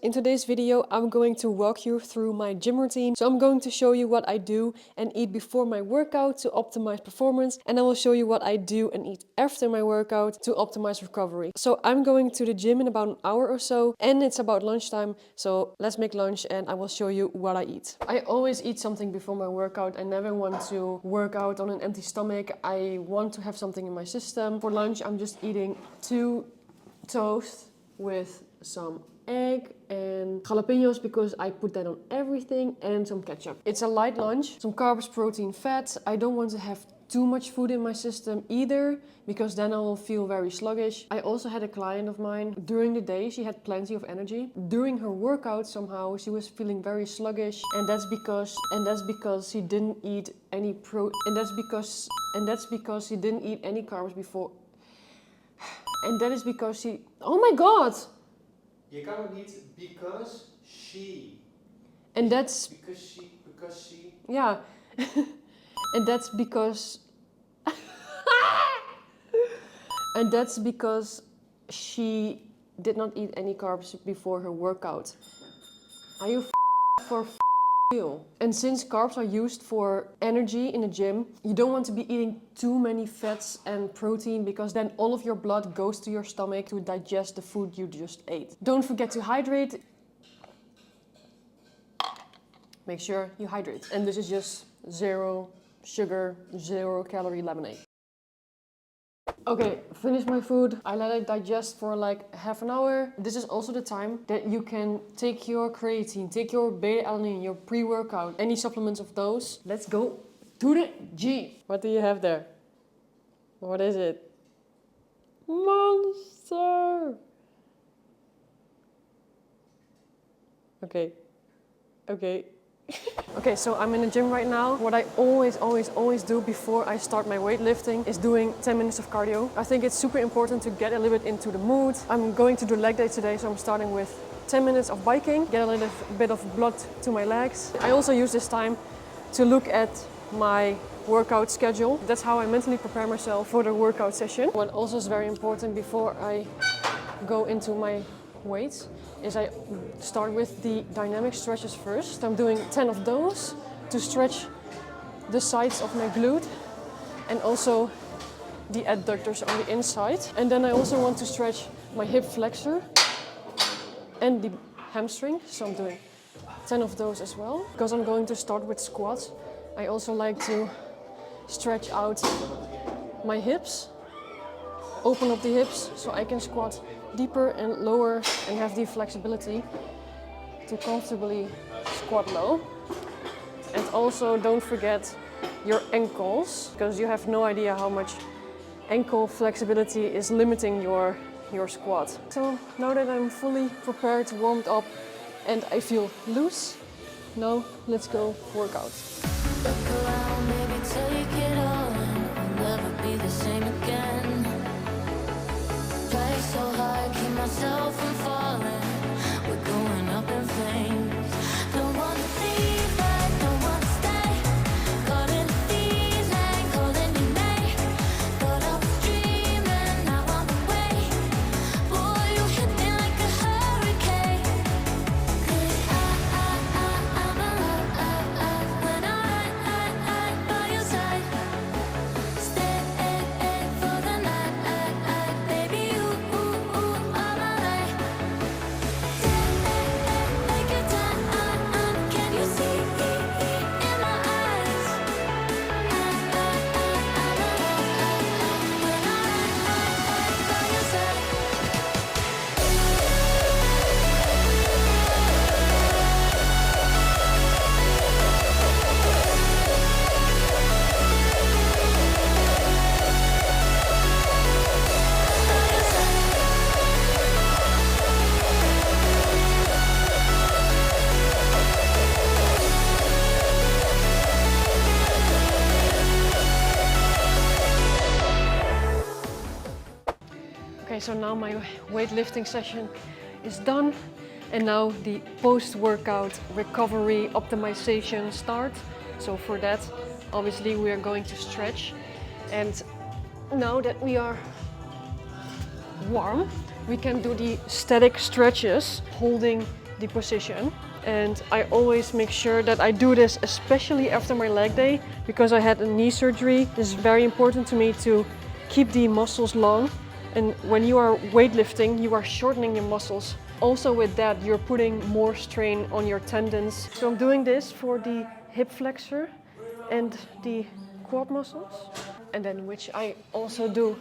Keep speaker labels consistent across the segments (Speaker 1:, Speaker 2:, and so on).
Speaker 1: In today's video, I'm going to walk you through my gym routine. So I'm going to show you what I do and eat before my workout to optimize performance. And I will show you what I do and eat after my workout to optimize recovery. So I'm going to the gym in about an hour or so and it's about lunchtime. So let's make lunch and I will show you what I eat. I always eat something before my workout. I never want to work out on an empty stomach. I want to have something in my system. For lunch, I'm just eating 2 toast with some egg and jalapenos because I put that on everything and some ketchup. It's a light lunch, some carbs, protein, fat. I don't want to have too much food in my system either because then I will feel very sluggish. I also had a client of mine. During the day she had plenty of energy. During her workout somehow she was feeling very sluggish and that's because she didn't eat any she didn't eat any carbs before. And that is because she... Oh my god!
Speaker 2: Je kan het niet because she.
Speaker 1: And that's...
Speaker 2: Because she.
Speaker 1: Yeah. And that's because... And that's because she did not eat any carbs before her workout. Are you for real? And since carbs are used for energy in the gym, you don't want to be eating too many fats and protein because then all of your blood goes to your stomach to digest the food you just ate. Don't forget to hydrate. Make sure you hydrate. And this is just 0 sugar, 0 calorie lemonade. Okay, finish my food. I let it digest for like half an hour. This is also the time that you can take your creatine, take your beta-alanine, your pre-workout, any supplements of those. Let's go to the gym. What do you have there? What is it? Monster! Okay. Okay, so I'm in the gym right now. What I always do before I start my weightlifting is doing 10 minutes of cardio. I think it's super important to get a little bit into the mood. I'm going to do leg day today, so I'm starting with 10 minutes of biking, get a little bit of blood to my legs. I also use this time to look at my workout schedule. That's how I mentally prepare myself for the workout session. What also is very important before I go into my weights is I start with the dynamic stretches first. I'm doing 10 of those to stretch the sides of my glute and also the adductors on the inside. And then I also want to stretch my hip flexor and the hamstring. So I'm doing 10 of those as well. Because I'm going to start with squats, I also like to stretch out my hips, open up the hips so I can squat deeper and lower and have the flexibility to comfortably squat low. And also don't forget your ankles because you have no idea how much ankle flexibility is limiting your squat. So now that I'm fully prepared, warmed up and I feel loose, now let's go work out.
Speaker 3: Look around, maybe take it all in. We'll never be the same again. Play so hard, keep myself from falling. We're going up in flames. Don't want to leave, but don't want to stay. Caught in the feeling, calling your name. Thought I was dreaming, now I'm away. Boy, you hit me like a hurricane. 'Cause I'm alive when I'm by your side. Stay for the night, baby, you are my light. Take your time, can you see in my eyes? I'm alive when I'm by your side.
Speaker 1: Okay, so now my weightlifting session is done and now the post-workout recovery optimization start. So for that, obviously we are going to stretch, and now that we are warm, we can do the static stretches, holding the position. And I always make sure that I do this, especially after my leg day, because I had a knee surgery. It's very important to me to keep the muscles long. And when you are weightlifting, you are shortening your muscles. Also with that, you're putting more strain on your tendons. So I'm doing this for the hip flexor and the quad muscles. And then which I also do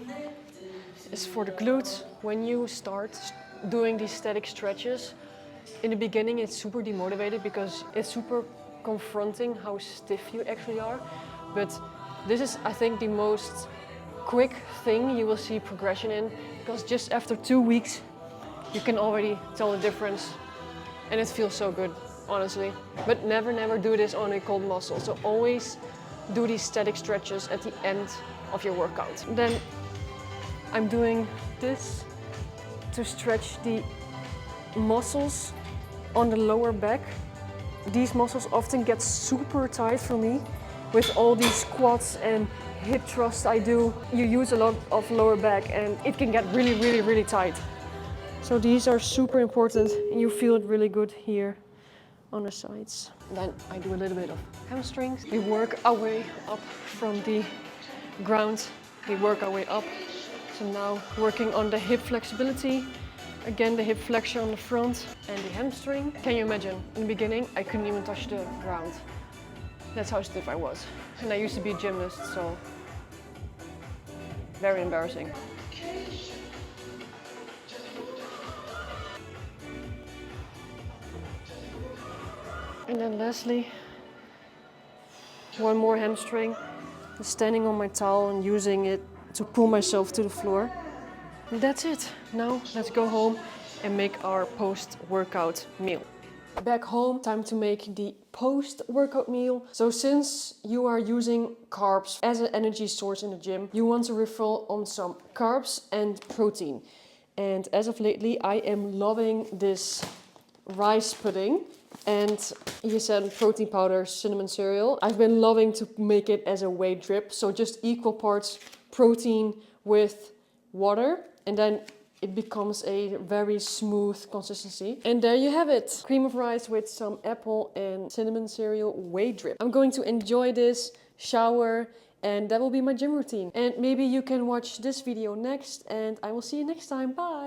Speaker 1: is for the glutes. When you start doing these static stretches, in the beginning it's super demotivated because it's super confronting how stiff you actually are. But this is, I think, the most quick thing you will see progression in, because just after 2 weeks you can already tell the difference and it feels so good, honestly. But never do this on a cold muscle. So always do these static stretches at the end of your workout. Then I'm doing this to stretch the muscles on the lower back. These muscles often get super tight for me with all these squats and hip thrusts I do. You use a lot of lower back and it can get really tight. So these are super important and you feel it really good here on the sides. Then I do a little bit of hamstrings. We work our way up from the ground. We work our way up. So now working on the hip flexibility. Again, the hip flexor on the front and the hamstring. Can you imagine? In the beginning, I couldn't even touch the ground. That's how stiff I was. And I used to be a gymnast, so very embarrassing. And then lastly, one more hamstring. Standing on my towel and using it to pull myself to the floor. And that's it. Now let's go home and make our post-workout meal. Back home, time to make the post-workout meal. So since you are using carbs as an energy source in the gym, you want to refill on some carbs and protein. And as of lately, I am loving this rice pudding and you said protein powder, cinnamon cereal. I've been loving to make it as a whey drip. So just equal parts protein with water, and then it becomes a very smooth consistency. And there you have it. Cream of rice with some apple and cinnamon cereal whey drip. I'm going to enjoy this, shower, and that will be my gym routine. And maybe you can watch this video next, and I will see you next time. Bye!